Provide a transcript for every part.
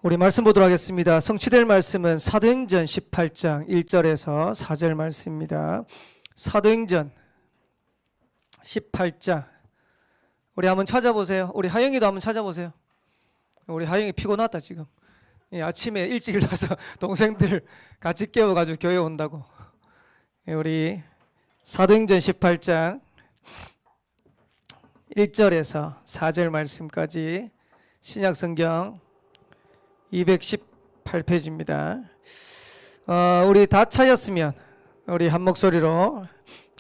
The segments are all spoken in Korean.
우리 말씀 보도록 하겠습니다. 성취될 말씀은 사도행전 18장 1절에서 4절 말씀입니다. 사도행전 18장 우리 한번 찾아보세요. 우리 하영이도 한번 찾아보세요. 우리 하영이 피곤하다 지금. 아침에 일찍 일어나서 동생들 같이 깨워가지고 교회 온다고. 우리 사도행전 18장 1절에서 4절 말씀까지 신약성경 218페이지입니다. 우리 다 찾았으면 우리 한 목소리로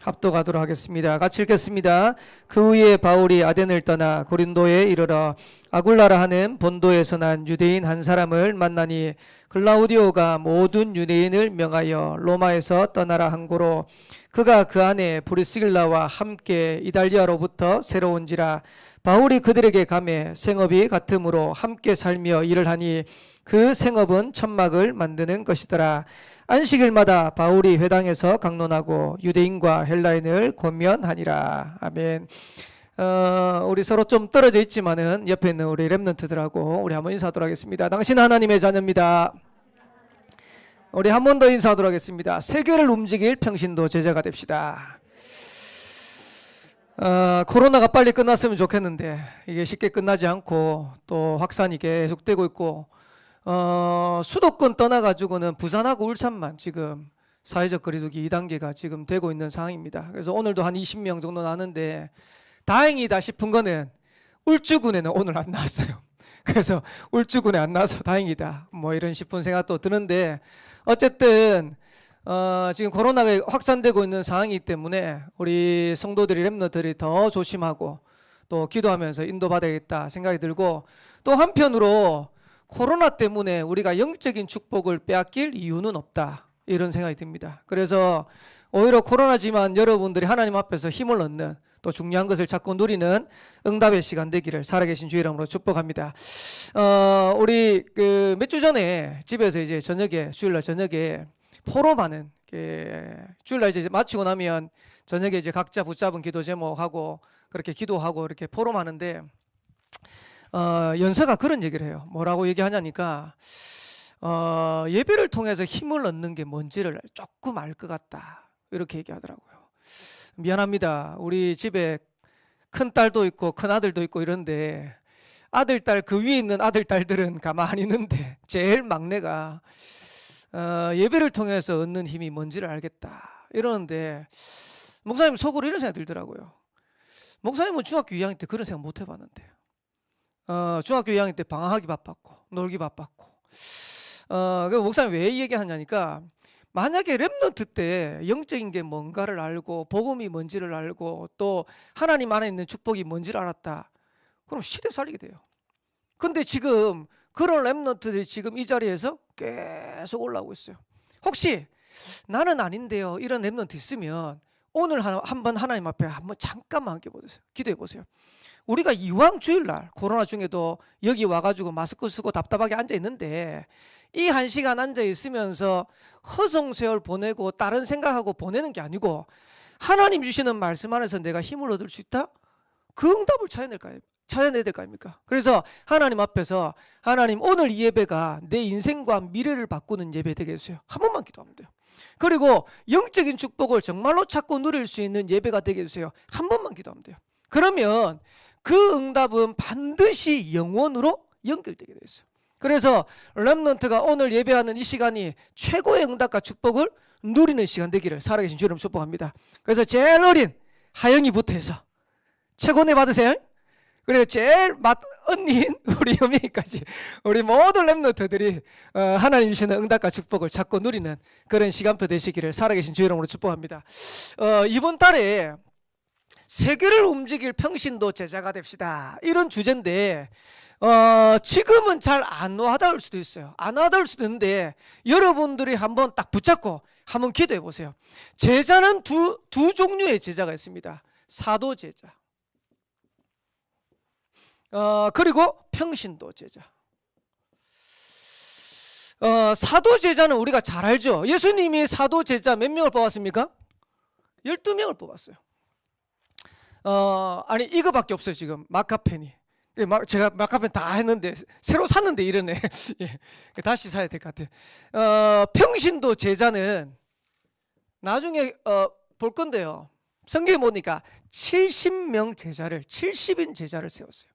합독하도록 하겠습니다. 같이 읽겠습니다. 그 후에 바울이 아덴을 떠나 고린도에 이르러 아굴라라 하는 본도에서 난 유대인 한 사람을 만나니 글라우디오가 모든 유대인을 명하여 로마에서 떠나라 한 고로 그가 그 안에 브리스길라와 함께 이달리아로부터 새로 온지라. 바울이 그들에게 가매 생업이 같으므로 함께 살며 일을 하니 그 생업은 천막을 만드는 것이더라. 안식일마다 바울이 회당에서 강론하고 유대인과 헬라인을 권면하니라. 아멘. 우리 서로 좀 떨어져 있지만은 옆에 있는 우리 렘넌트들하고 우리 한번 인사하도록 하겠습니다. 당신은 하나님의 자녀입니다. 우리 한 번 더 인사하도록 하겠습니다. 세계를 움직일 평신도 제자가 됩시다. 코로나가 빨리 끝났으면 좋겠는데 이게 쉽게 끝나지 않고 또 확산이 계속되고 있고 수도권 떠나가지고는 부산하고 울산만 지금 사회적 거리두기 2단계가 지금 되고 있는 상황입니다. 그래서 오늘도 한 20명 정도 나는데 다행이다 싶은 거는 울주군에는 오늘 안 나왔어요. 그래서 울주군에 안 나와서 다행이다 뭐 이런 싶은 생각도 드는데 어쨌든 지금 코로나가 확산되고 있는 상황이기 때문에 우리 성도들이 렘너들이 더 조심하고 또 기도하면서 인도받아야겠다 생각이 들고, 또 한편으로 코로나 때문에 우리가 영적인 축복을 빼앗길 이유는 없다 이런 생각이 듭니다. 그래서 오히려 코로나지만 여러분들이 하나님 앞에서 힘을 얻는 또 중요한 것을 찾고 누리는 응답의 시간 되기를 살아계신 주의 이름으로 축복합니다. 우리 그 몇 주 전에 집에서 이제 저녁에 주일날 저녁에 포럼하는 주일날 이제 마치고 나면 저녁에 이제 각자 붙잡은 기도 제목하고 그렇게 기도하고 이렇게 포럼하는데 연서가 그런 얘기를 해요. 뭐라고 얘기하냐니까 예배를 통해서 힘을 얻는 게 뭔지를 조금 알 것 같다 이렇게 얘기하더라고요. 미안합니다. 우리 집에 큰 딸도 있고 큰 아들도 있고 이런데 아들, 딸 그 위에 있는 아들, 딸들은 가만히 있는데 제일 막내가 예배를 통해서 얻는 힘이 뭔지를 알겠다 이러는데 목사님 속으로 이런 생각이 들더라고요. 목사님은 중학교 2학년 때 그런 생각 못 해봤는데 중학교 2학년 때 방학하기 바빴고 놀기 바빴고 그 목사님 왜 얘기하냐니까 만약에 렘넌트 때 영적인 게 뭔가를 알고 복음이 뭔지를 알고 또 하나님 안에 있는 축복이 뭔지를 알았다 그럼 시대 살리게 돼요. 근데 지금 그런 렘넌트들이 지금 이 자리에서 계속 올라오고 있어요. 혹시 나는 아닌데요 이런 렘넌트 있으면 오늘 한번 하나님 앞에 한번 잠깐만 함께 보세요. 기도해 보세요. 우리가 이왕 주일날 코로나 중에도 여기 와가지고 마스크 쓰고 답답하게 앉아 있는데 이 1시간 앉아 있으면서 허송세월 보내고 다른 생각하고 보내는 게 아니고 하나님 주시는 말씀 안에서 내가 힘을 얻을 수 있다? 그 응답을 찾아내야 될 거 아닙니까? 그래서 하나님 앞에서 하나님 오늘 이 예배가 내 인생과 미래를 바꾸는 예배 되게 해주세요. 한 번만 기도하면 돼요. 그리고 영적인 축복을 정말로 찾고 누릴 수 있는 예배가 되게 해주세요. 한 번만 기도하면 돼요. 그러면 그 응답은 반드시 영원으로 연결되게 되어 있어요. 그래서 렘넌트가 오늘 예배하는 이 시간이 최고의 응답과 축복을 누리는 시간 되기를 살아계신 주님 축복합니다. 그래서 제일 어린 하영이부터 해서 최고내 받으세요. 그리고 제일 언니인 우리 여명이까지 우리 모든 렘넌트들이 하나님 주시는 응답과 축복을 찾고 누리는 그런 시간표 되시기를 살아계신 주의 이름으로 축복합니다. 이번 달에 세계를 움직일 평신도 제자가 됩시다 이런 주제인데 지금은 잘 안 와닿을 수도 있어요. 안 와닿을 수도 있는데 여러분들이 한번 딱 붙잡고 한번 기도해 보세요. 제자는 두 종류의 제자가 있습니다. 사도 제자 그리고 평신도 제자. 사도 제자는 우리가 잘 알죠. 예수님이 사도 제자 몇 명을 뽑았습니까? 12명을 뽑았어요. 아니 이거밖에 없어요. 지금 마카펜이 제가 마카펜 다 했는데 새로 샀는데 이러네. 예, 다시 사야 될 것 같아요. 평신도 제자는 나중에 볼 건데요. 성경에 보니까 70인 제자를 세웠어요.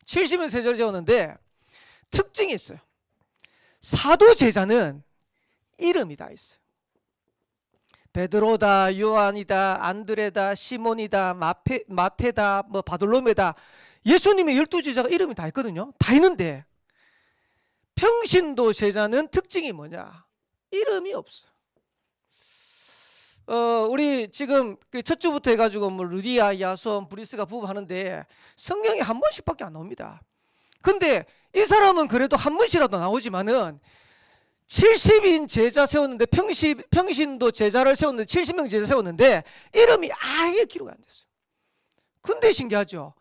70인 제자를 세웠는데 특징이 있어요. 사도 제자는 이름이 다 있어요. 베드로다, 요한이다, 안드레다, 시몬이다, 마테다, 뭐 바돌로메다. 예수님의 12제자가 이름이 다 있거든요. 다 있는데 평신도 제자는 특징이 뭐냐? 이름이 없어요. 우리 지금 첫 주부터 해가지고 뭐 루디아, 야손, 브리스가 부부 하는데 성경에 한 번씩밖에 안 나옵니다. 근데 이 사람은 그래도 한 번씩이라도 나오지만은 70인 제자 세웠는데 평신도 제자를 세웠는데 70명 제자 세웠는데 이름이 아예 기록이 안 됐어요. 근데 신기하죠.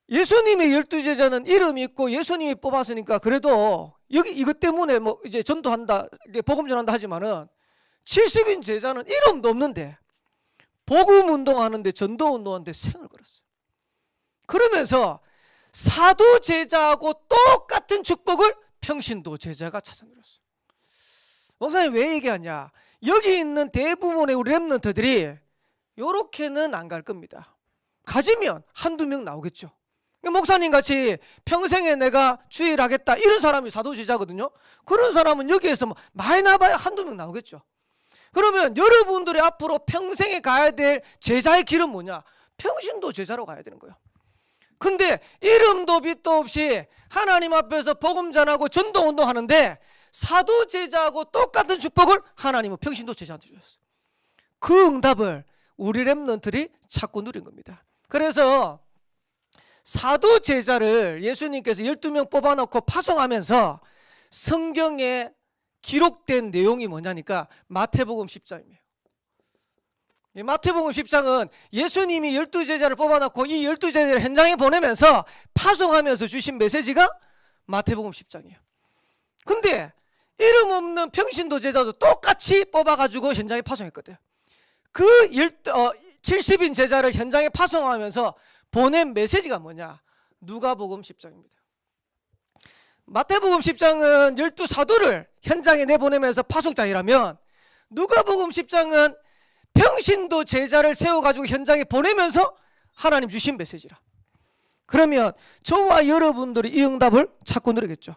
예수님의 12제자는 이름이 있고 예수님이 뽑았으니까 그래도 여기 이것 때문에 뭐 이제 전도한다, 복음 전한다 하지만은 70인 제자는 이름도 없는데 복음 운동하는데 전도 운동하는데 생을 걸었어요. 그러면서 사도 제자하고 똑같은 축복을 평신도 제자가 찾아 누렸어요. 목사님 왜 얘기하냐? 여기 있는 대부분의 우리 렘넌트들이 요렇게는 안 갈 겁니다. 가지면 한두 명 나오겠죠. 목사님 같이 평생에 내가 주일하겠다 이런 사람이 사도 제자거든요. 그런 사람은 여기에서 뭐 많이 나봐야 한두 명 나오겠죠. 그러면 여러분들이 앞으로 평생에 가야 될 제자의 길은 뭐냐? 평신도 제자로 가야 되는 거예요. 근데 이름도 빛도 없이 하나님 앞에서 복음 전하고 전도 운동하는데 사도 제자하고 똑같은 축복을 하나님은 평신도 제자한테 주셨어요. 그 응답을 우리 렘넌트들이 찾고 누린 겁니다. 그래서 사도 제자를 예수님께서 12명 뽑아놓고 파송하면서 성경에 기록된 내용이 뭐냐니까 마태복음 10장입니다. 마태복음 10장은 예수님이 12제자를 뽑아놓고 이 12제자를 현장에 보내면서 파송하면서 주신 메시지가 마태복음 10장이에요. 근데 이름 없는 평신도 제자도 똑같이 뽑아가지고 현장에 파송했거든. 그 70인 제자를 현장에 파송하면서 보낸 메시지가 뭐냐? 누가복음 10장입니다. 마태복음 10장은 12사도를 현장에 내보내면서 파송장이라면 누가복음 10장은 평신도 제자를 세워가지고 현장에 보내면서 하나님 주신 메시지라. 그러면 저와 여러분들이 이 응답을 찾고 누리겠죠.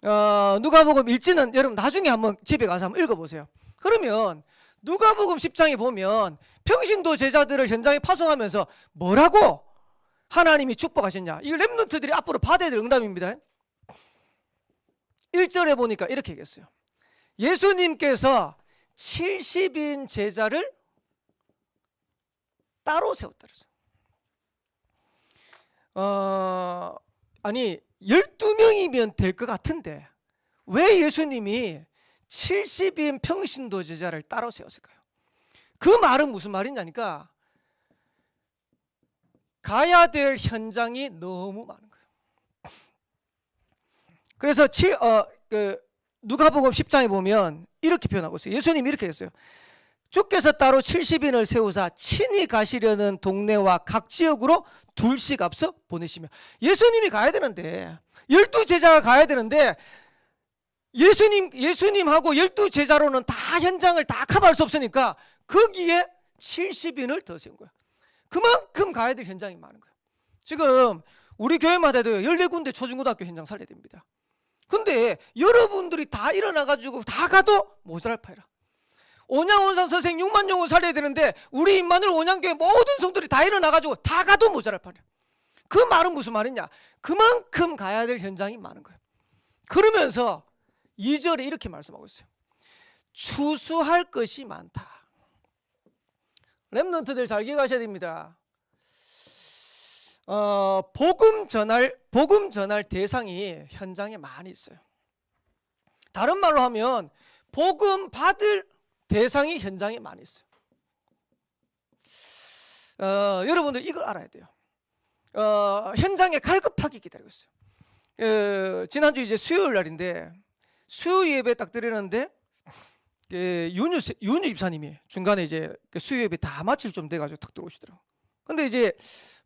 누가복음 1지는 여러분 나중에 한번 집에 가서 한번 읽어보세요. 그러면 누가복음 10장에 보면 평신도 제자들을 현장에 파송하면서 뭐라고 하나님이 축복하셨냐? 이 렘넌트들이 앞으로 받아야 될 응답입니다. 1절에 보니까 이렇게 얘기했어요. 예수님께서 70인 제자를 따로 세웠다 그랬어요. 아니 12명이면 될 것 같은데 왜 예수님이 70인 평신도 제자를 따로 세웠을까요? 그 말은 무슨 말이냐니까 가야 될 현장이 너무 많은 거예요. 그래서 누가복음 10장에 보면 이렇게 표현하고 있어요. 예수님이 이렇게 했어요. 주께서 따로 70인을 세우사 친히 가시려는 동네와 각 지역으로 둘씩 앞서 보내시며. 예수님이 가야 되는데 12제자가 가야 되는데 예수님하고 12제자로는 다 현장을 다 커버할 수 없으니까 거기에 70인을 더 세운 거야. 그만큼 가야 될 현장이 많은 거야. 지금 우리 교회마다 해도 14군데 초중고등학교 현장 살려야 됩니다. 근데 여러분들이 다 일어나가지고 다 가도 모자랄 파이라. 온양온산 선생 6만 영혼 살려야 되는데 우리 임마늘 온양교회 모든 성들이 다 일어나가지고 다 가도 모자랄 파이라. 그 말은 무슨 말이냐? 그만큼 가야 될 현장이 많은 거예요. 그러면서 2절에 이렇게 말씀하고 있어요. 추수할 것이 많다. 렘넌트들 잘 기억하셔야 됩니다. 복음 전할 대상이 현장에 많이 있어요. 다른 말로 하면 복음 받을 대상이 현장에 많이 있어요. 여러분들 이걸 알아야 돼요. 현장에 갈급하게 기다리고 있어요. 지난주 이제 수요일 날인데 수요 예배 딱 드리는데 윤유 집사님이 중간에 이제 수요 예배 다 마칠 좀 돼가지고 탁 들어오시더라고요. 근데 이제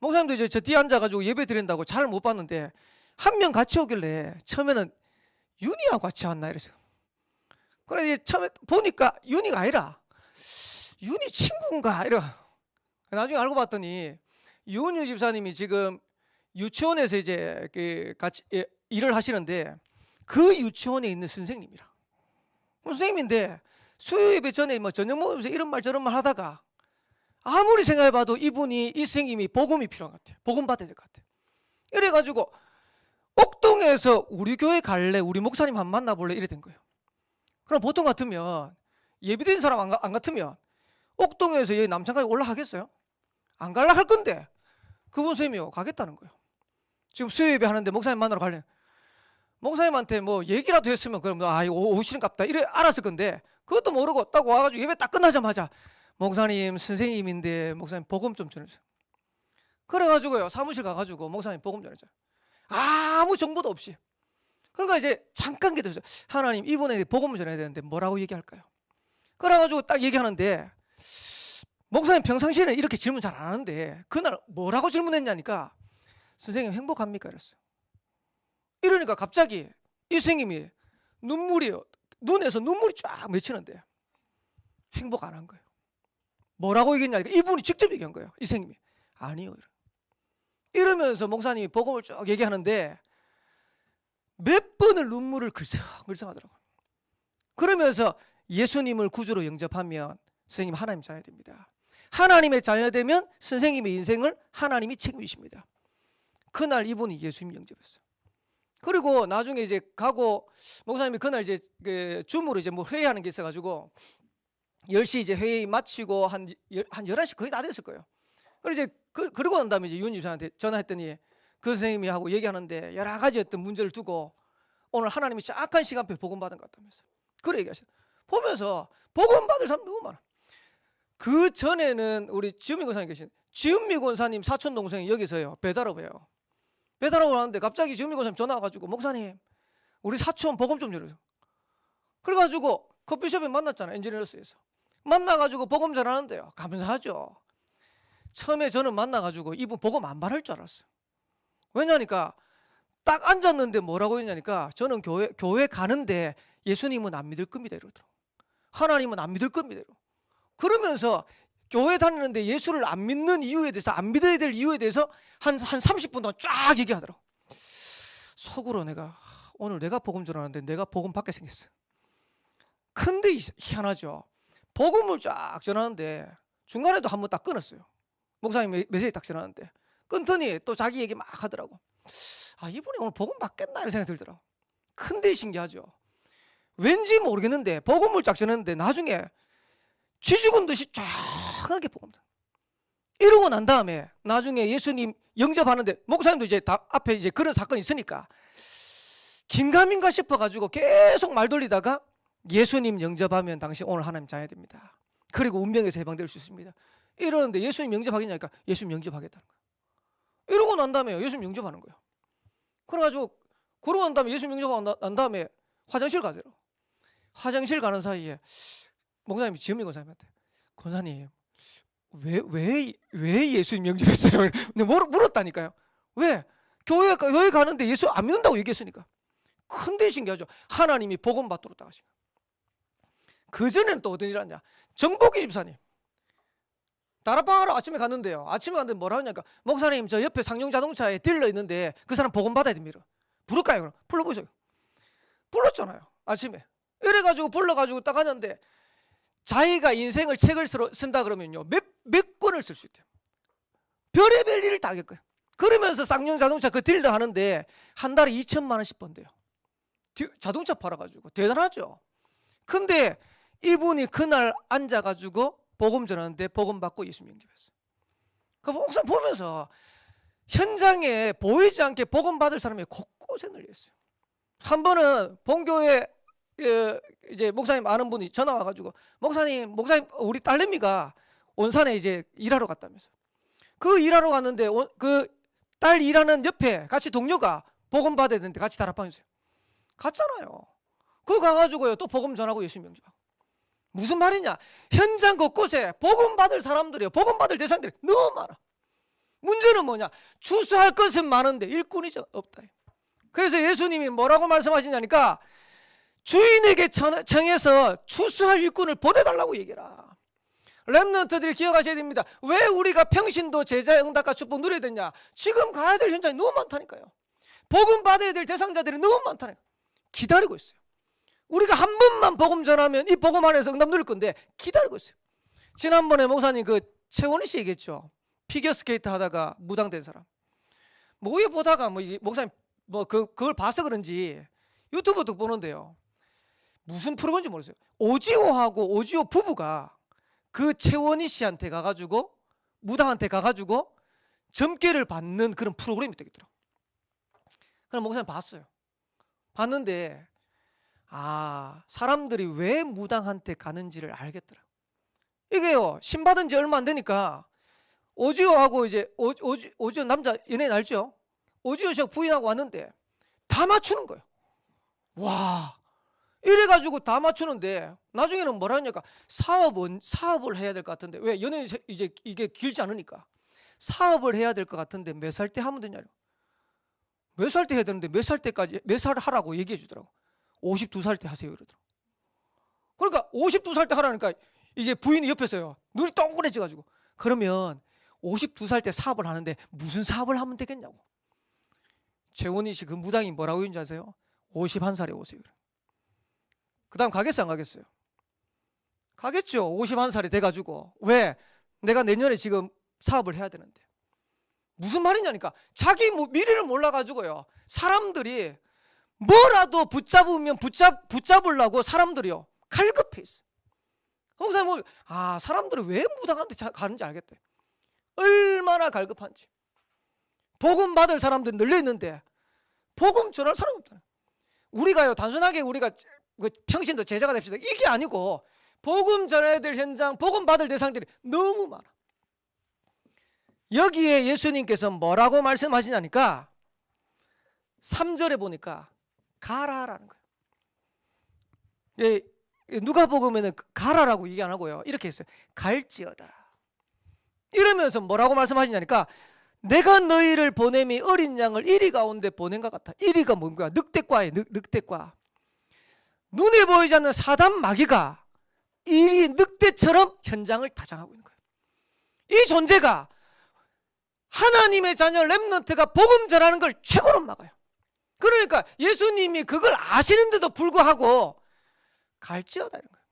목사님도 이제 저 뒤에 앉아가지고 예배 드린다고 잘 못 봤는데 한 명 같이 오길래 처음에는 윤희하고 같이 왔나 이랬어요. 그래 이제 처음에 보니까 윤희가 아니라 윤희 친구인가 이러. 나중에 알고 봤더니 윤희 집사님이 지금 유치원에서 이제 같이 일을 하시는데 그 유치원에 있는 선생님이라. 선생님인데 수요 예배 전에 뭐 저녁 먹으면서 이런 말 저런 말 하다가 아무리 생각해봐도 이분이 이 선생님이 복음이 필요한 것 같아요. 복음 받아야 될 것 같아요. 이래가지고 옥동에서 우리 교회 갈래? 우리 목사님 한번 만나볼래? 이래 된 거예요. 그럼 보통 같으면 예비된 사람 안 같으면 옥동에서 여기 남창까지 올라가겠어요? 안 갈라 할 건데 그분 선생님이 가겠다는 거예요. 지금 수요 예배 하는데 목사님 만나러 갈래? 목사님한테 뭐 얘기라도 했으면 그럼 오시는 갑다 이래 알았을 건데 그것도 모르고 딱 와가지고 예배 딱 끝나자마자 목사님 선생님인데 목사님 복음 좀 전해주세요. 그래가지고요 사무실 가가지고 목사님 복음 전해줘요. 아무 정보도 없이. 그러니까 이제 잠깐 기도했어요. 하나님 이분에게 복음을 전해야 되는데 뭐라고 얘기할까요? 그래가지고 딱 얘기하는데 목사님 평상시에는 이렇게 질문 잘 안 하는데 그날 뭐라고 질문했냐니까 선생님 행복합니까? 이랬어요. 이러니까 갑자기 이 선생님이 눈에서 눈물이 쫙 맺히는데 행복 안 한 거예요. 뭐라고 얘기했냐니까 이분이 직접 얘기한 거예요. 이 선생님이 아니요. 이러면서 목사님이 복음을 쭉 얘기하는데 몇 번을 눈물을 글썽글썽하더라고요. 그러면서 예수님을 구주로 영접하면 선생님 하나님 자녀 됩니다. 하나님의 자녀 되면 선생님의 인생을 하나님이 책임지십니다. 그날 이분이 예수님 영접했어요. 그리고 나중에 이제 가고 목사님이 그날 이제 줌으로 이제 뭐 회의하는 게 있어가지고 10시 이제 회의 마치고 한 11시 거의 다 됐을 거예요. 그리고 이제 그러고 난 다음에 이제 윤 집사한테 전화했더니 그 선생님이 하고 얘기하는데 여러 가지 어떤 문제를 두고 오늘 하나님이 약한 시간표에 복음 받은 것 같다면서 그래 얘기하셨어요. 보면서 복음 받을 사람 너무 많아. 그 전에는 우리 지은미 권사님 계신 지은미 권사님 사촌 동생이 여기서요 배달업해요. 배달업을 하는데 갑자기 지은미 권사님 전화 와가지고 목사님 우리 사촌 복음 좀 전해줘. 그래가지고 커피숍에 만났잖아요. 엔지니어스에서 만나가지고 복음 전하는데요 감사하죠. 처음에 저는 만나가지고 이분 복음 안 받을 줄 알았어요. 왜냐니까 딱 앉았는데 뭐라고 했냐니까 저는 교회 가는데 예수님은 안 믿을 겁니다 이러더라고요. 하나님은 안 믿을 겁니다 이러고. 그러면서 교회 다니는데 예수를 안 믿는 이유에 대해서 안 믿어야 될 이유에 대해서 한 30분 동안 쫙 얘기하더라고. 속으로 내가 오늘 내가 복음 전하는데 내가 복음 받게 생겼어. 근데 희한하죠. 복음을 쫙 전하는데 중간에도 한번 딱 끊었어요. 목사님 메시지 딱 전하는데 끊더니 또 자기 얘기 막 하더라고. 아 이분이 오늘 복음 받겠나 이런 생각이 들더라고. 근데 신기하죠. 왠지 모르겠는데 복음을 쫙 전했는데 나중에 쥐 죽은 듯이 쫙하게 복음. 이러고 난 다음에 나중에 예수님 영접하는데 목사님도 이제 앞에 이제 그런 사건이 있으니까 긴가민가 싶어가지고 계속 말 돌리다가 예수님 영접하면 당신 오늘 하나님 자녀 됩니다. 그리고 운명에서 해방될 수 있습니다. 이러는데 예수님 영접하겠냐니까 예수님 영접하겠다는 거예요. 이러고 난 다음에 예수님 영접하는 거예요. 그래가지고 그러고 난 다음에 예수님 영접하고 난 다음에 화장실 가세요. 화장실 가는 사이에 목사님이 지은미 권사님한테 권사님 왜 예수님 영접했어요? 근데 물었다니까요. 왜? 교회 가는데 예수 안 믿는다고 얘기했으니까. 근데 신기하죠. 하나님이 복음 받도록 딱 하신 거예요. 그전에는 또 어떤 일 하냐. 정복기 집사님 다락방 하러 아침에 갔는데요. 아침에 갔는데 뭐라 하냐니까 목사님 저 옆에 상용 자동차에 딜러 있는데 그 사람 복음 받아야 됩니다. 부를까요? 그럼 불러보세요. 불렀잖아요. 아침에. 이래가지고 불러가지고 딱 하는데 자기가 인생을 책을 쓴다 그러면요 몇 권을 쓸 수 있대요. 별의별 일을 다 하겠고요. 그러면서 쌍용 자동차 그 딜러 하는데 한 달에 2천만 원씩 번대요. 자동차 팔아가지고 대단하죠. 근데 이분이 그날 앉아가지고 복음 전하는데 복음 받고 예수님 영접했어요. 그 목사님 보면서 현장에 보이지 않게 복음 받을 사람이 곳곳에 널려있어요. 한 번은 본교회 이제 목사님 아는 분이 전화 와가지고 목사님 우리 딸내미가 온산에 이제 일하러 갔다면서. 그 일하러 갔는데 그 딸 일하는 옆에 같이 동료가 복음 받아야 되는데 같이 다락방에 있어요. 갔잖아요. 그거 가가지고요 또 복음 전하고 예수님 영접하고. 무슨 말이냐? 현장 곳곳에 복음 받을 사람들이요 복음 받을 대상들이 너무 많아. 문제는 뭐냐? 추수할 것은 많은데 일꾼이 없다. 그래서 예수님이 뭐라고 말씀하시냐니까 주인에게 청해서 추수할 일꾼을 보내달라고 얘기해라. 렘넌트들이 기억하셔야 됩니다. 왜 우리가 평신도 제자의 응답과 축복 누려야 되냐? 지금 가야 될 현장이 너무 많다니까요. 복음 받아야 될 대상자들이 너무 많다니까. 기다리고 있어요. 우리가 한 번만 복음 전하면 이 복음 안에서 응답 누릴 건데 기다리고 있어요. 지난번에 목사님 그 최원희 씨 얘기했죠. 피겨스케이트 하다가 무당된 사람. 뭐 이거 보다가 목사님 그걸 봐서 그런지 유튜브도 보는데요. 무슨 프로그램인지 모르겠어요. 오지호하고 오지호 부부가 그 최원희 씨한테 가가지고 무당한테 가가지고 점괘를 받는 그런 프로그램이 되겠더라고요. 그럼 목사님 봤어요. 봤는데 사람들이 왜 무당한테 가는지를 알겠더라고요. 이게요, 신받은 지 얼마 안 되니까 오지호하고 이제 오지호 남자 연예인 알죠? 오지호 씨하고 부인하고 왔는데 다 맞추는 거예요. 와, 이래가지고 다 맞추는데 나중에는 뭐라 하냐니까 사업을 해야 될 것 같은데, 왜 연예인 이제 이게 길지 않으니까 사업을 해야 될 것 같은데 몇 살 때 하면 되냐고. 몇 살 때 해야 되는데 몇 살 때까지 몇 살 하라고 얘기해 주더라고. 52살 때 하세요 이러더라고. 그러니까 52살 때 하라니까 이제 부인이 옆에서요 눈이 동그래져가지고, 그러면 52살 때 사업을 하는데 무슨 사업을 하면 되겠냐고. 최원희 씨 그 무당이 뭐라고 했는지 아세요? 51살에 오세요. 그 다음 가겠어요 안 가겠어요? 가겠죠. 51살이 돼가지고. 왜? 내가 내년에 지금 사업을 해야 되는데. 무슨 말이냐니까 자기 미래를 몰라가지고요 사람들이 뭐라도 붙잡으면 붙잡으려고 사람들이요 갈급해 있어요. 목사님 사람들이 왜 무당한테 가는지 알겠대. 얼마나 갈급한지. 복음 받을 사람들 널려 있는데 복음 전할 사람이 없다. 우리가요 단순하게 우리가 평신도 제자가 됩시다 이게 아니고 복음 전해야 될 현장, 복음 받을 대상들이 너무 많아. 여기에 예수님께서 뭐라고 말씀하시냐니까 3절에 보니까 가라라는 거예요. 누가복음에는 가라라고 얘기 안 하고요 이렇게 했어요. 갈지어다. 이러면서 뭐라고 말씀하시냐니까 내가 너희를 보냄이 어린 양을 이리 가운데 보낸 것 같아. 이리가 뭔가 늑대과예요. 늑대과. 눈에 보이지 않는 사단 마귀가 이 늑대처럼 현장을 다장하고 있는 거예요. 이 존재가 하나님의 자녀 렘넌트가 복음 전하는 걸 최고로 막아요. 그러니까 예수님이 그걸 아시는데도 불구하고 갈지어다는 거예요.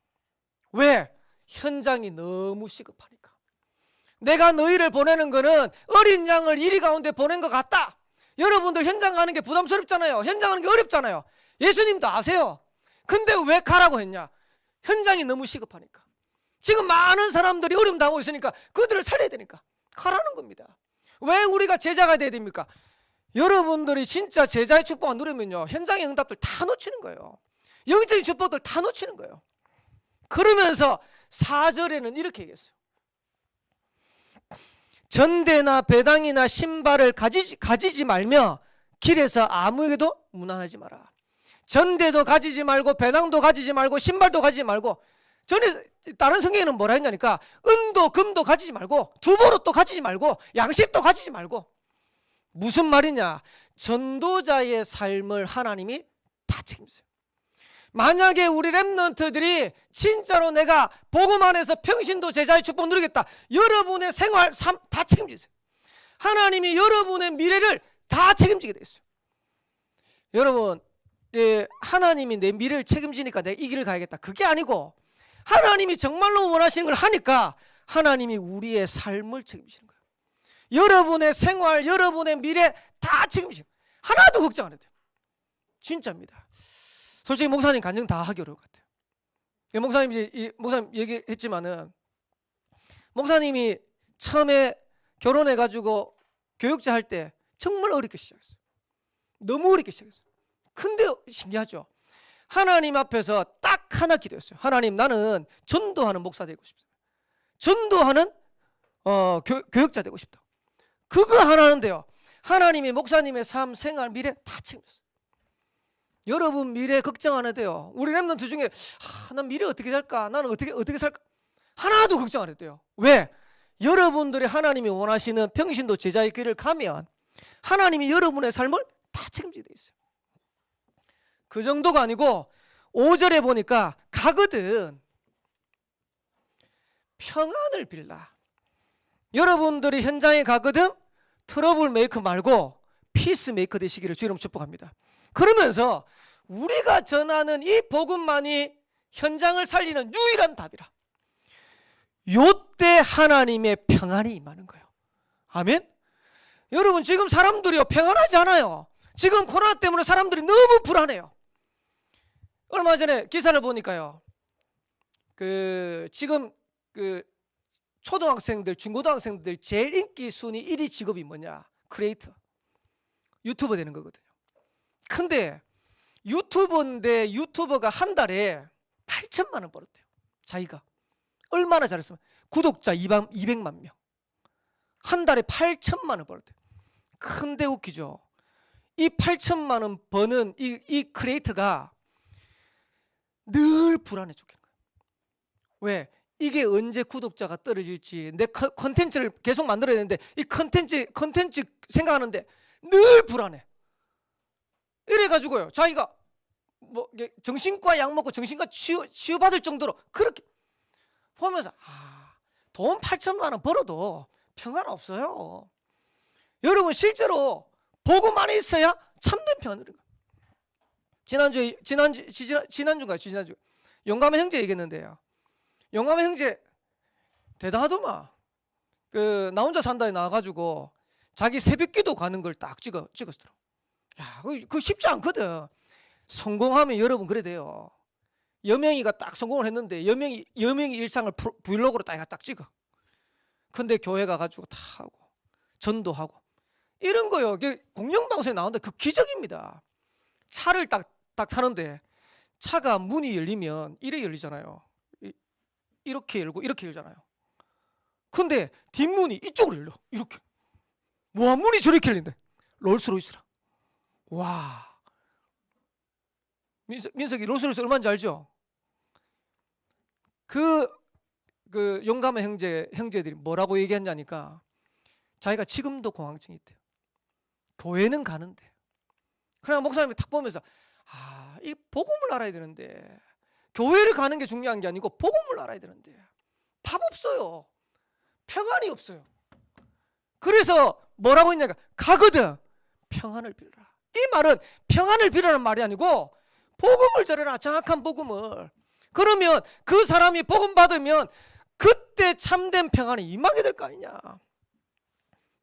왜? 현장이 너무 시급하니까. 내가 너희를 보내는 거는 어린 양을 이리 가운데 보낸 것 같다. 여러분들 현장 가는 게 부담스럽잖아요. 현장 가는 게 어렵잖아요. 예수님도 아세요. 근데 왜 가라고 했냐? 현장이 너무 시급하니까. 지금 많은 사람들이 어려움 당하고 있으니까 그들을 살려야 되니까 가라는 겁니다. 왜 우리가 제자가 돼야 됩니까? 여러분들이 진짜 제자의 축복을 누리면요 현장의 응답들 다 놓치는 거예요. 영적인 축복들 다 놓치는 거예요. 그러면서 4절에는 이렇게 얘기했어요. 전대나 배당이나 신발을 가지지 말며 길에서 아무에게도 문안하지 마라. 전대도 가지지 말고 배낭도 가지지 말고 신발도 가지지 말고, 전에 다른 성경에는 뭐라 했냐니까 은도 금도 가지지 말고 두보롯도 가지지 말고 양식도 가지지 말고. 무슨 말이냐? 전도자의 삶을 하나님이 다 책임져요. 만약에 우리 렘넌트들이 진짜로 내가 복음 안에서 평신도 제자의 축복 누리겠다, 여러분의 생활, 삶 다 책임지세요. 하나님이 여러분의 미래를 다 책임지게 돼 있어요. 여러분, 하나님이 내 미래를 책임지니까 내가 이 길을 가야겠다, 그게 아니고 하나님이 정말로 원하시는 걸 하니까 하나님이 우리의 삶을 책임지는 거예요. 여러분의 생활, 여러분의 미래 다 책임지는 거예요. 하나도 걱정 안 해도 돼요. 진짜입니다. 솔직히 목사님 간증 다 하기 어려울 것 같아요. 목사님 얘기했지만은 목사님이 처음에 결혼해가지고 교육자 할 때 정말 어렵게 시작했어요. 너무 어렵게 시작했어요. 근데 신기하죠. 하나님 앞에서 딱 하나 기도했어요. 하나님, 나는 전도하는 목사 되고 싶습니다. 전도하는 교육자 되고 싶다. 그거 하나 하는데요 하나님이 목사님의 삶, 생활, 미래 다 책임졌어요. 여러분 미래 걱정 안 해도 돼요. 우리 렘넌트 중에 난 미래 어떻게 살까? 나는 어떻게 살까? 하나도 걱정 안 해도 돼요. 왜? 여러분들이 하나님이 원하시는 평신도 제자의 길을 가면 하나님이 여러분의 삶을 다 책임지게 돼 있어요. 그 정도가 아니고 5절에 보니까 가거든 평안을 빌라. 여러분들이 현장에 가거든 트러블 메이커 말고 피스 메이커 되시기를 주님 축복합니다. 그러면서 우리가 전하는 이 복음만이 현장을 살리는 유일한 답이라. 요때 하나님의 평안이 임하는 거예요. 아멘. 여러분 지금 사람들이요 평안하지 않아요. 지금 코로나 때문에 사람들이 너무 불안해요. 얼마 전에 기사를 보니까요, 지금 초등학생들, 중고등학생들 제일 인기 순위 1위 직업이 뭐냐? 크리에이터, 유튜버 되는 거거든요. 근데 유튜버인데 유튜버가 한 달에 8천만 원 벌었대요. 자기가 얼마나 잘했으면. 구독자 200만 명, 한 달에 8천만 원 벌었대요. 근데 웃기죠. 이 8천만 원 버는 이 크리에이터가 늘 불안해 죽겠는 거예요. 왜? 이게 언제 구독자가 떨어질지, 내 컨텐츠를 계속 만들어야 되는데 이 컨텐츠 생각하는데 늘 불안해. 이래가지고요, 자기가 뭐 정신과 약 먹고 정신과 치유받을 정도로 그렇게 보면서 돈 8천만 원 벌어도 평안 없어요. 여러분 실제로 복음 안에 있어야 참된 평안을. 지난주인가요? 지난주 용감한 형제 얘기했는데요. 용감한 형제 대단하더만. 나 혼자 산다에 나와가지고 자기 새벽기도 가는 걸 딱 찍었더라고. 야, 그거 쉽지 않거든. 성공하면 여러분 그래 돼요. 여명이가 딱 성공을 했는데 여명이 일상을 브이로그로 딱 찍어. 근데 교회 가가지고 다 하고 전도하고 이런 거요. 공영방송에 나오는데 그 기적입니다. 차를 딱 타는데 차가 문이 열리면 이래 열리잖아요. 이렇게 열고 이렇게 열잖아요. 근데 뒷문이 이쪽으로 열려. 이렇게. 와, 문이 저렇게 열린대. 롤스로이스라. 와. 민석이 롤스로이스 얼마인지 알죠? 그 용감한 형제들이 뭐라고 얘기했냐니까 자기가 지금도 공황증이 있대요. 교회는 가는데. 그러나 목사님이 탁 보면서 이 복음을 알아야 되는데, 교회를 가는 게 중요한 게 아니고 복음을 알아야 되는데 답 없어요. 평안이 없어요. 그래서 뭐라고 했냐니까 가거든 평안을 빌라. 이 말은 평안을 빌라는 말이 아니고 복음을 전해라. 정확한 복음을. 그러면 그 사람이 복음 받으면 그때 참된 평안이 임하게 될 거 아니냐.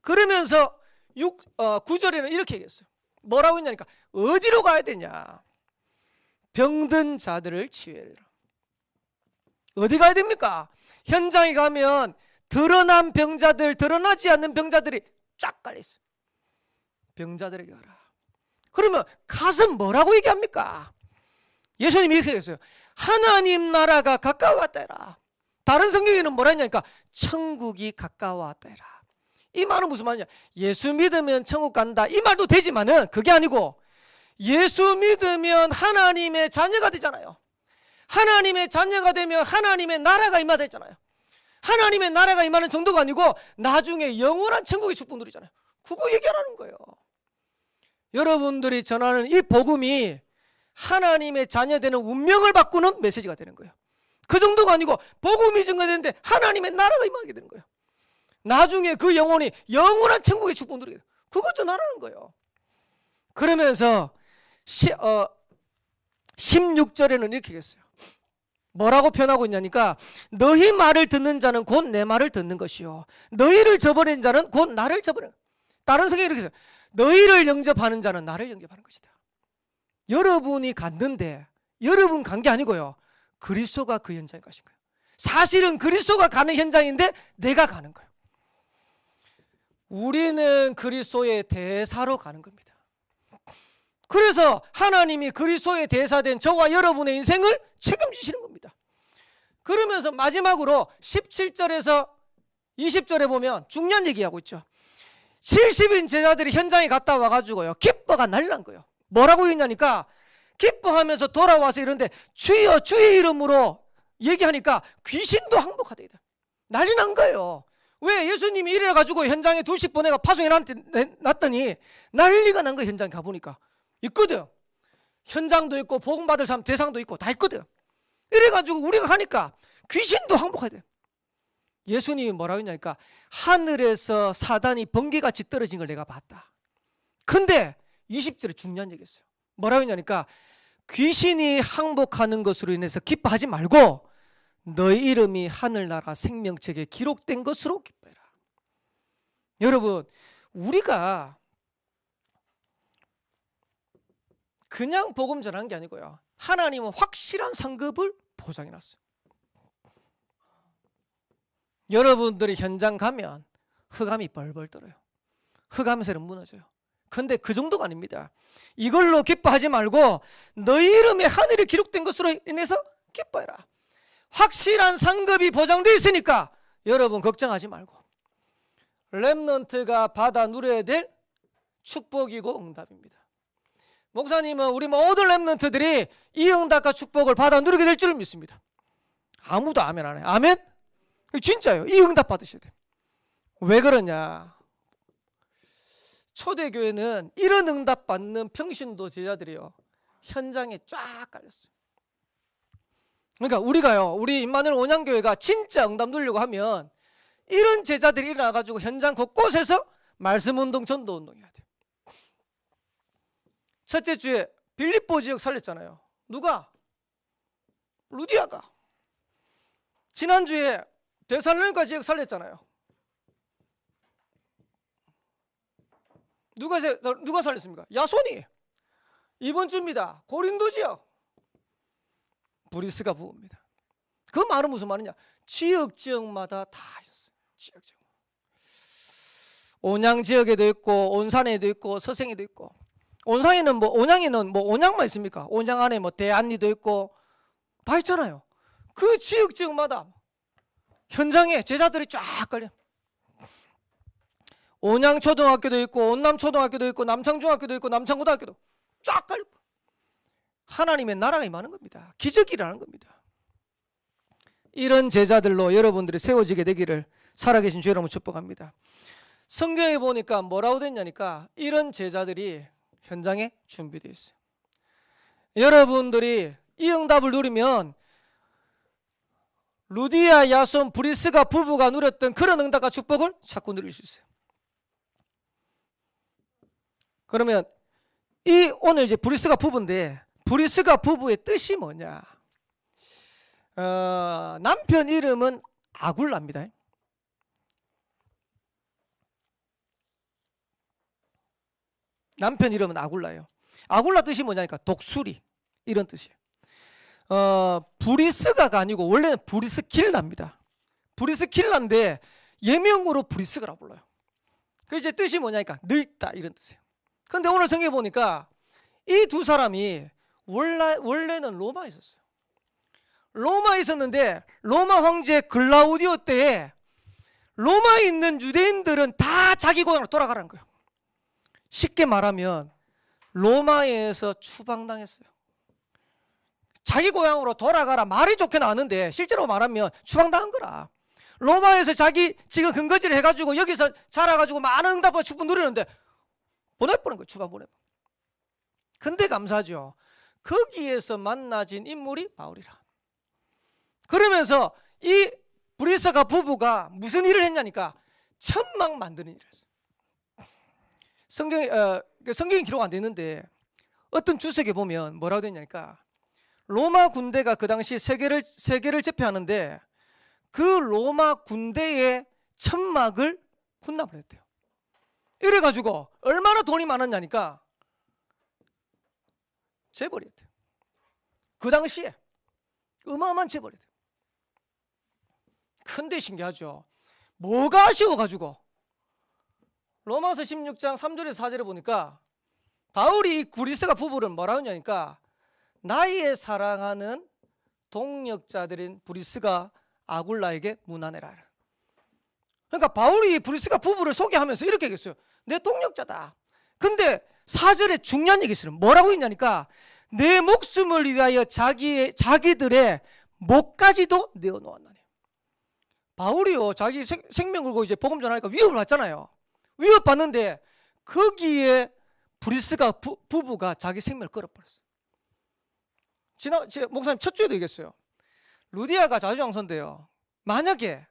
그러면서 9절에는 이렇게 얘기했어요. 뭐라고 했냐니까 어디로 가야 되냐. 병든 자들을 치유해라. 어디 가야 됩니까? 현장에 가면 드러난 병자들, 드러나지 않는 병자들이 쫙 깔려있어요. 병자들에게 가라. 그러면 가서 뭐라고 얘기합니까? 예수님이 이렇게 했어요. 하나님 나라가 가까워왔다 해라. 다른 성경에는 뭐라 했냐니까 천국이 가까워왔다 해라. 이 말은 무슨 말이냐? 예수 믿으면 천국 간다 이 말도 되지만은 그게 아니고 예수 믿으면 하나님의 자녀가 되잖아요. 하나님의 자녀가 되면 하나님의 나라가 임하다 했잖아요. 하나님의 나라가 임하는 정도가 아니고 나중에 영원한 천국의 축복 누리잖아요. 그거 얘기하라는 거예요. 여러분들이 전하는 이 복음이 하나님의 자녀 되는 운명을 바꾸는 메시지가 되는 거예요. 그 정도가 아니고 복음이 증거되는데 하나님의 나라가 임하게 되는 거예요. 나중에 그 영혼이 영원한 천국의 축복 누리게 돼요. 그것 전하라는 거예요. 그러면서 16절에는 이렇게 했어요. 뭐라고 표현하고 있냐니까 너희 말을 듣는 자는 곧 내 말을 듣는 것이요 너희를 저버린 자는 곧 나를 저버린. 다른 성경이 이렇게 해서 너희를 영접하는 자는 나를 영접하는 것이다. 여러분이 갔는데 여러분 간 게 아니고요. 그리스도가 그 현장에 가신 거예요. 사실은 그리스도가 가는 현장인데 내가 가는 거예요. 우리는 그리스도의 대사로 가는 겁니다. 그래서 하나님이 그리스도의 대사된 저와 여러분의 인생을 책임지시는 겁니다. 그러면서 마지막으로 17절에서 20절에 보면 중요한 얘기하고 있죠. 70인 제자들이 현장에 갔다 와가지고요 기뻐가 난리난 거예요. 뭐라고 했냐니까 기뻐하면서 돌아와서 이러는데 주여 주의 이름으로 얘기하니까 귀신도 항복하다. 난리 난 거예요. 왜? 예수님이 이래가지고 현장에 둘씩 보내가 파송해 놨더니 난리가 난 거야. 현장 가보니까 있거든. 현장도 있고 복음받을 사람 대상도 있고 다 있거든. 이래가지고 우리가 가니까 귀신도 항복해야 돼. 예수님이 뭐라고 했냐니까 하늘에서 사단이 번개같이 떨어진 걸 내가 봤다. 근데 20절에 중요한 얘기였어요. 뭐라고 했냐니까 귀신이 항복하는 것으로 인해서 기뻐하지 말고 너의 이름이 하늘나라 생명책에 기록된 것으로 기뻐해라. 여러분, 우리가 그냥 복음 전한 게 아니고요, 하나님은 확실한 상급을 보장해놨어요. 여러분들이 현장 가면 흑암이 벌벌 떨어요. 흑암새는 무너져요. 근데 그 정도가 아닙니다. 이걸로 기뻐하지 말고 너희 이름에 하늘에 기록된 것으로 인해서 기뻐해라. 확실한 상급이 보장되어 있으니까 여러분 걱정하지 말고 렘넌트가 받아 누려야 될 축복이고 응답입니다. 목사님은 우리 모든 렘넌트들이 이 응답과 축복을 받아 누리게 될 줄 믿습니다. 아무도 아멘 안 해요. 아멘? 진짜요. 이 응답 받으셔야 돼요. 왜 그러냐? 초대교회는 이런 응답 받는 평신도 제자들이요, 현장에 쫙 깔렸어요. 그러니까 우리가요, 우리 임마누엘 온양교회가 진짜 응답 누리려고 하면 이런 제자들이 일어나가지고 현장 곳곳에서 말씀운동, 전도운동 해야 돼요. 첫째 주에 빌립보 지역 살렸잖아요. 누가? 루디아가. 지난주에 데살로니가 지역 살렸잖아요. 누가 살렸습니까? 야손이. 이번 주입니다. 고린도 지역 브리스가 부부입니다. 그 말은 무슨 말이냐? 지역마다 다 있었어요. 지역. 온양 지역에도 있고 온산에도 있고 서생에도 있고. 온양에는 뭐 온양만 있습니까? 온양 안에 뭐 대안리도 있고 다 있잖아요. 그 지역마다 현장에 제자들이 쫙 깔려. 온양초등학교도 있고 온남초등학교도 있고 남창중학교도 있고 남창고등학교도 쫙 깔려. 하나님의 나라가 임하는 겁니다. 기적이라는 겁니다. 이런 제자들로 여러분들이 세워지게 되기를 살아계신 주 여러분 축복합니다. 성경에 보니까 뭐라고 됐냐니까 이런 제자들이 현장에 준비되어 있어요. 여러분들이 이 응답을 누리면 루디아, 야손, 브리스가 부부가 누렸던 그런 응답과 축복을 자꾸 누릴 수 있어요. 그러면 오늘 이제 브리스가 부부인데 브리스가 부부의 뜻이 뭐냐? 남편 이름은 아굴라입니다. 남편 이름은 아굴라예요. 아굴라 뜻이 뭐냐니까 독수리 이런 뜻이에요. 브리스가가 아니고 원래는 브리스킬라입니다. 브리스킬라인데 예명으로 브리스가라고 불러요. 그 이제 뜻이 뭐냐니까 늙다 이런 뜻이에요. 근데 오늘 성경에 보니까 이 두 사람이 원래는 로마에 있었어요. 로마에 있었는데 로마 황제 글라우디오 때에 로마에 있는 유대인들은 다 자기 고향으로 돌아가라는 거예요. 쉽게 말하면 로마에서 추방당했어요. 자기 고향으로 돌아가라 말이 좋게 나왔는데 실제로 말하면 추방당한 거라. 로마에서 자기 지금 근거지를 해가지고 여기서 자라가지고 많은 응답과 축복 누리는데 보내버린 거예요. 추방 보내버. 근데 감사하죠. 거기에서 만나진 인물이 바울이라. 그러면서 이 브리스가 부부가 무슨 일을 했냐니까 천막 만드는 일을 했어요. 성경에 기록 안 되는데 어떤 주석에 보면 뭐라고 되냐니까 로마 군대가 그 당시 세계를 제패하는데 그 로마 군대의 천막을 군납을 했대요. 이래가지고 얼마나 돈이 많았냐니까 재벌이었대요. 그 당시에 어마어마한 재벌이었대요. 근데 신기하죠. 뭐가 아쉬워가지고 로마서 16장 3절에서 4절에 보니까 바울이 이 브리스가 부부를 뭐라고 하냐니까 나의 사랑하는 동역자들인 브리스가 아굴라에게 문안해라. 그러니까 바울이 브리스가 부부를 소개하면서 이렇게 얘기했어요. 내 동역자다. 근데 4절에 중요한 얘기 있어요. 뭐라고 했냐니까 내 목숨을 위하여 자기들의 목까지도 내어놓았나니. 바울이요 자기 생명 걸고 이제 복음 전하니까 위협을 받잖아요. 위협 받는데 거기에 브리스가 부부가 자기 생명을 걸어버렸어요. 목사님 첫 주에도 얘기했어요. 루디아가 자주장선인데요. 만약에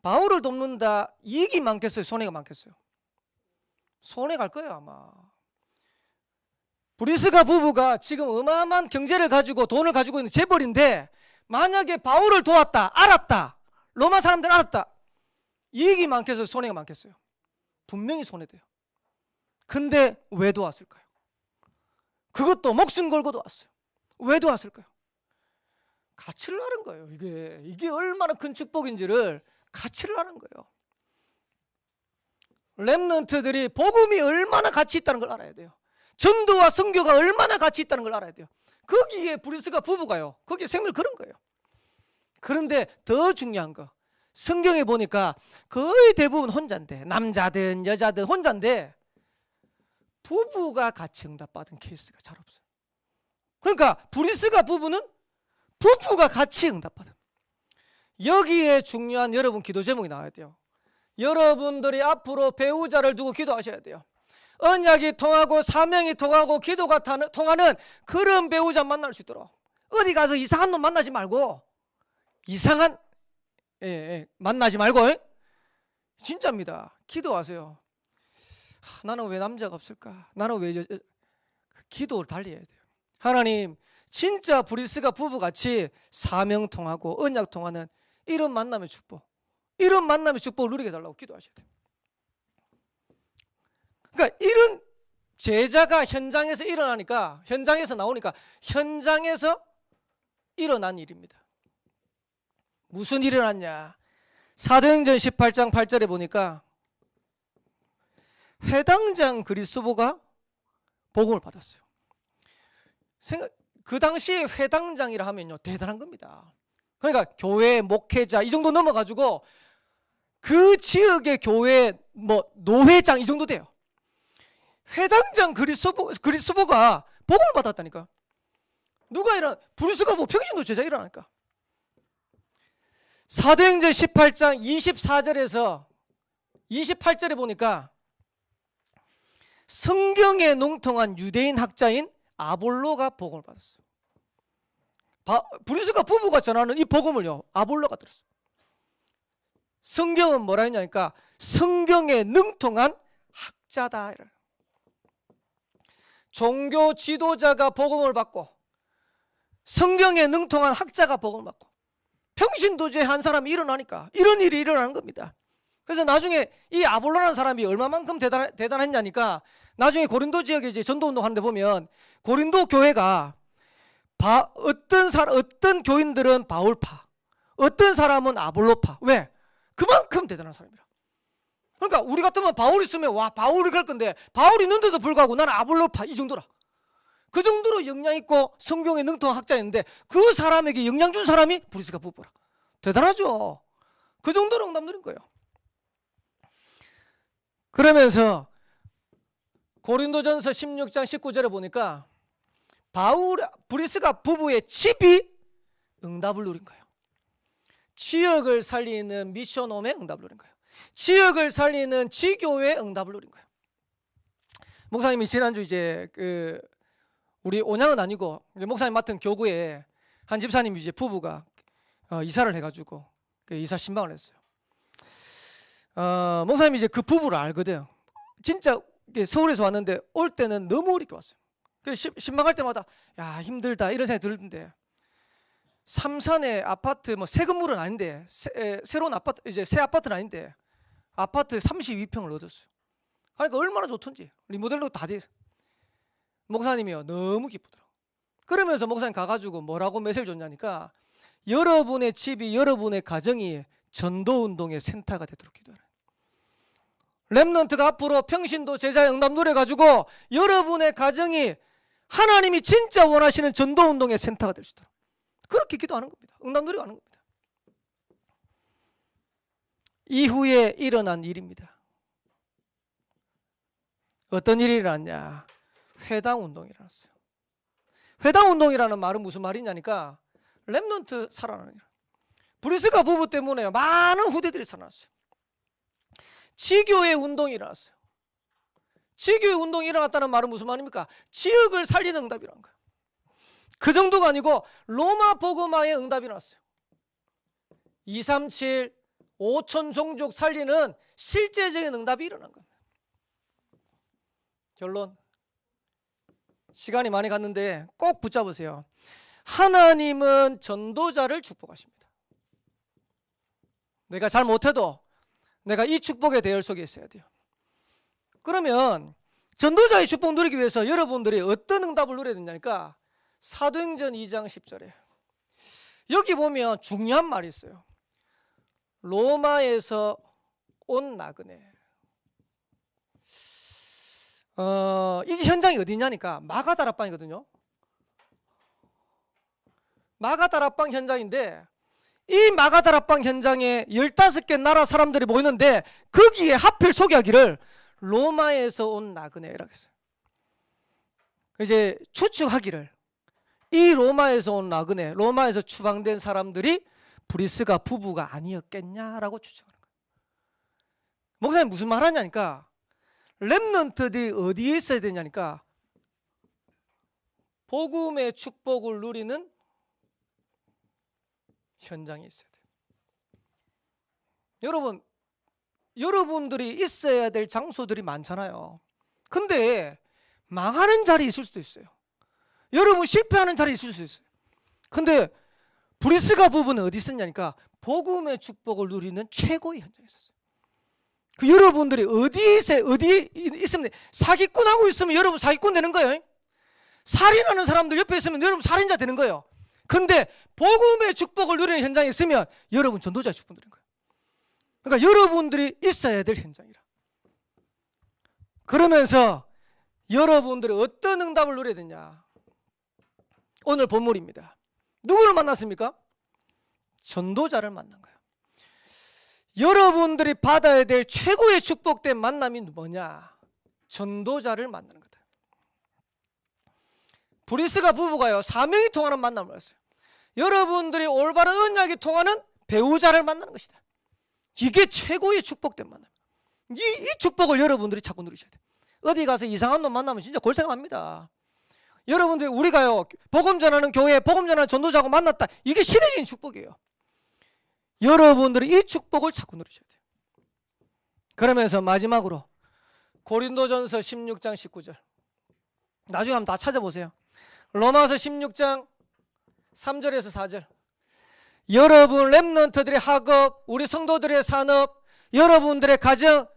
바울을 돕는다 이익이 많겠어요? 손해가 많겠어요? 손해 갈 거예요 아마. 브리스가 부부가 지금 어마어마한 경제를 가지고 돈을 가지고 있는 재벌인데 만약에 바울을 도왔다 알았다 로마 사람들 알았다 이익이 많겠어요? 손해가 많겠어요? 분명히 손해돼요. 근데 왜 도왔을까요? 그것도 목숨 걸고 도왔어요. 왜 도왔을까요? 가치를 아는 거예요. 이게 얼마나 큰 축복인지를 가치를 아는 거예요. 렘넌트들이 복음이 얼마나 가치 있다는 걸 알아야 돼요. 전도와 선교가 얼마나 가치 있다는 걸 알아야 돼요. 거기에 브리스가 부부가요 거기에 생명을 걸은 거예요. 그런데 더 중요한 거 성경에 보니까 거의 대부분 혼자인데 남자든 여자든 혼자인데 부부가 같이 응답받은 케이스가 잘 없어요. 그러니까 브리스가 부부는 부부가 같이 응답받은. 여기에 중요한 여러분 기도 제목이 나와야 돼요. 여러분들이 앞으로 배우자를 두고 기도하셔야 돼요. 언약이 통하고 사명이 통하고 기도가 통하는 그런 배우자 만날 수 있도록. 어디 가서 이상한 놈 만나지 말고 이상한 만나지 말고 진짜입니다. 기도하세요. 나는 왜 남자가 없을까? 나는 왜 기도를 달리해야 돼요. 하나님 진짜 브리스가 부부같이 사명 통하고 언약 통하는 이런 만남의 축복, 이런 만남의 축복을 누리게 해달라고 기도하셔야 돼요. 그러니까 이런 제자가 현장에서 일어나니까, 현장에서 나오니까 현장에서 일어난 일입니다. 무슨 일이 일어났냐? 사도행전 18장 8절에 보니까 회당장 그리스도가 복음을 받았어요. 그 당시에 회당장이라 하면요 대단한 겁니다. 그러니까 교회 목회자 이 정도 넘어가지고 그 지역의 교회 노회장 이 정도 돼요. 회당장 그리스도가 복음을 받았다니까. 누가 브리스가 평신도 제자 일어나니까. 사도행전 18장 24절에서 28절에 보니까 성경에 능통한 유대인 학자인 아볼로가 복음을 받았어요. 브리스가 부부가 전하는 이 복음을요 아볼로가 들었어요. 성경은 뭐라 했냐니까 성경에 능통한 학자다. 종교 지도자가 복음을 받고 성경에 능통한 학자가 복음을 받고 평신도제 한 사람이 일어나니까 이런 일이 일어나는 겁니다. 그래서 나중에 이 아볼로라는 사람이 얼마만큼 대단했냐니까 나중에 고린도 지역에 이제 전도운동 하는데 보면 고린도 교회가 어떤 교인들은 바울파, 어떤 사람은 아볼로파. 왜? 그만큼 대단한 사람이라. 그러니까 우리 같으면 바울이 있으면 와 바울이 그럴 건데 바울이 있는데도 불구하고 나는 아볼로파 이 정도라. 그 정도로 역량 있고 성경에 능통한 학자였는데 그 사람에게 영향 준 사람이 브리스가 부부라. 대단하죠. 그 정도로 응답 누린 거예요. 그러면서 고린도전서 16장 19절에 보니까 브리스가 부부의 집이 응답을 누린 거예요. 지역을 살리는 미션홈의 응답을 누린 거예요. 지역을 살리는 지교회의 응답을 누린 거예요. 목사님이 지난주 이제 우리 온양은 아니고 목사님 맡은 교구에 한 집사님이 이제 부부가 이사를 해가지고 이사 신방을 했어요. 목사님이 이제 그 부부를 알거든. 진짜 서울에서 왔는데 올 때는 너무 어렵게 왔어요. 신방할 때마다 야 힘들다 이런 생각이 들던데 삼산의 아파트 새 건물은 아닌데 새로운 아파트 이제 새 아파트는 아닌데 아파트 32평을 얻었어요. 그러니까 얼마나 좋던지 리모델도 다 돼 있어요. 목사님이요 너무 기쁘더라고. 그러면서 목사님 가가지고 뭐라고 메시지를 줬냐니까 여러분의 집이 여러분의 가정이 전도운동의 센터가 되도록 기도하라. 렘넌트가 앞으로 평신도 제자의 응답 누려가지고 여러분의 가정이 하나님이 진짜 원하시는 전도운동의 센터가 될 수 있도록 그렇게 기도하는 겁니다. 응답 누려가는 겁니다. 이후에 일어난 일입니다. 어떤 일이 일어났냐? 회당운동이 일어났어요. 회당운동이라는 말은 무슨 말이냐니까 렘넌트 살아나는 일. 브리스가 부부 때문에 많은 후대들이 살아났어요. 지교의 운동이 일어났어요. 지교의 운동이 일어났다는 말은 무슨 말입니까? 지역을 살리는 응답이라는 거예요. 그 정도가 아니고 로마 복음화의 응답이 일어났어요. 237, 5천 종족 살리는 실제적인 응답이 일어난 겁니다. 결론, 시간이 많이 갔는데 꼭 붙잡으세요. 하나님은 전도자를 축복하십니다. 내가 잘 못해도 내가 이 축복의 대열 속에 있어야 돼요. 그러면 전도자의 축복 누리기 위해서 여러분들이 어떤 응답을 누려야 되냐니까 사도행전 2장 10절에 여기 보면 중요한 말이 있어요. 로마에서 온 나그네. 이게 현장이 어디냐니까 마가다락방이거든요. 마가다락방 현장인데 이 마가다락방 현장에 15개 나라 사람들이 모이는데 거기에 하필 소개하기를 로마에서 온 나그네라고 했어요. 이제 추측하기를 이 로마에서 온 나그네, 로마에서 추방된 사람들이 브리스가 부부가 아니었겠냐라고 추측하는 거예요. 목사님 무슨 말 하냐니까 렘넌트들이 어디에 있어야 되냐니까 복음의 축복을 누리는 현장에 있어야 돼요. 여러분, 여러분들이 있어야 될 장소들이 많잖아요. 근데 망하는 자리에 있을 수도 있어요. 여러분 실패하는 자리에 있을 수도 있어요. 근데 브리스가 부부는 어디 있었냐니까 복음의 축복을 누리는 최고의 현장에 있었어요. 그 여러분들이 어디에 있으면 사기꾼하고 있으면 여러분 사기꾼 되는 거예요. 살인하는 사람들 옆에 있으면 여러분 살인자 되는 거예요. 근데 복음의 축복을 누리는 현장에 있으면 여러분 전도자의 축복 누리는 거예요. 그러니까 여러분들이 있어야 될 현장이라. 그러면서 여러분들이 어떤 응답을 누려야 되냐. 오늘 본문입니다. 누구를 만났습니까? 전도자를 만난 거예요. 여러분들이 받아야 될 최고의 축복된 만남이 뭐냐? 전도자를 만나는 거다. 브리스가 부부가요, 사명이 통하는 만남을 했어요. 여러분들이 올바른 언약이 통하는 배우자를 만나는 것이다. 이게 최고의 축복된 만남. 이 축복을 여러분들이 자꾸 누리셔야 돼요. 어디 가서 이상한 놈 만나면 진짜 골생합니다. 여러분들이 우리가요, 복음 전하는 교회, 복음 전하는 전도자하고 만났다. 이게 시대적인 축복이에요. 여러분들이 이 축복을 자꾸 누리셔야 돼요. 그러면서 마지막으로 고린도전서 16장 19절. 나중에 한번 다 찾아보세요. 로마서 16장 3절에서 4절. 여러분 렘넌트들의 학업, 우리 성도들의 산업, 여러분들의 가정,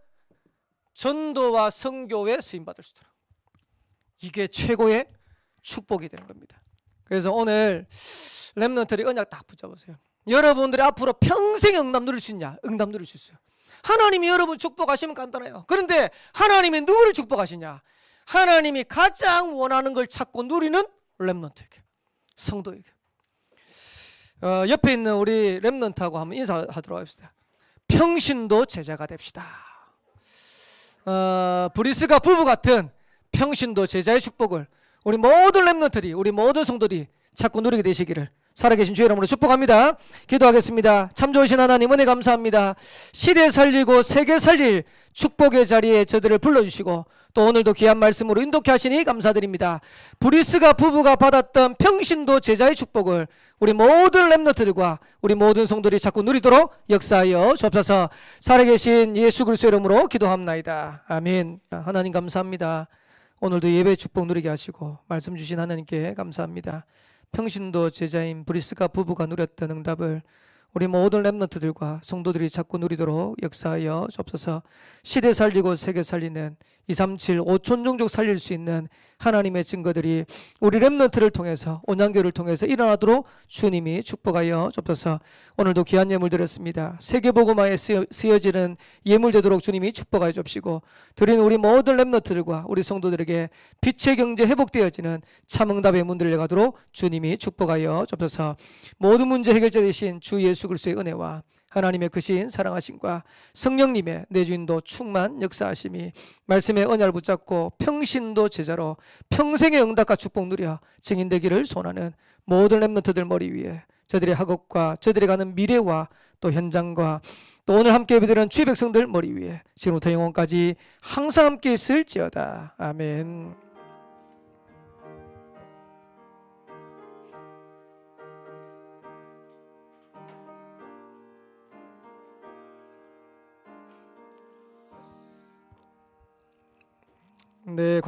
전도와 선교에 쓰임받을 수 있도록. 이게 최고의 축복이 되는 겁니다. 그래서 오늘 렘넌트들이 언약 딱 붙잡으세요. 여러분들이 앞으로 평생 응답 누릴 수 있냐? 응답 누릴 수 있어요. 하나님이 여러분 축복하시면 간단해요. 그런데 하나님이 누구를 축복하시냐? 하나님이 가장 원하는 걸 찾고 누리는 렘넌트에게, 성도에게. 옆에 있는 우리 렘넌트하고 한번 인사하도록 합시다. 평신도 제자가 됩시다. 브리스가 부부 같은 평신도 제자의 축복을 우리 모든 렘넌트들이, 우리 모든 성도들이 자꾸 누리게 되시기를 살아계신 주의 이름으로 축복합니다. 기도하겠습니다. 참 좋으신 하나님 은혜 감사합니다. 시대 살리고 세계 살릴 축복의 자리에 저들을 불러주시고 또 오늘도 귀한 말씀으로 인도케 하시니 감사드립니다. 브리스가 부부가 받았던 평신도 제자의 축복을 우리 모든 렘넌트들과 우리 모든 성도들이 자꾸 누리도록 역사하여 주옵소서. 살아계신 예수 그리스도의 이름으로 기도합나이다. 아멘. 하나님 감사합니다. 오늘도 예배 축복 누리게 하시고 말씀 주신 하나님께 감사합니다. 평신도 제자인 브리스가 부부가 누렸던 응답을 우리 모든 렘넌트들과 성도들이 자꾸 누리도록 역사하여 주옵소서. 시대 살리고 세계 살리는 237 5천 종족 살릴 수 있는 하나님의 증거들이 우리 렘넌트를 통해서, 온양교를 통해서 일어나도록 주님이 축복하여 주옵소서. 오늘도 귀한 예물 드렸습니다. 세계복음화에 쓰여지는 예물 되도록 주님이 축복하여 주옵시고 드리는 우리 모든 렘넌트들과 우리 성도들에게 빛의 경제 회복되어지는 참응답의 문들을 열가도록 주님이 축복하여 주옵소서. 모든 문제 해결자 되신 주 예수 그리스도의 은혜와 하나님의 크신 사랑하심과 성령님의 내주인도 충만 역사하심이 말씀의 언약을 붙잡고 평신도 제자로 평생의 응답과 축복 누려 증인되기를 소원하는 모든 렘넌트들 머리 위에 저들의 학업과 저들이 가는 미래와 또 현장과 또 오늘 함께 예배드리는 주의 백성들 머리 위에 지금부터 영원까지 항상 함께 있을지어다. 아멘. 네.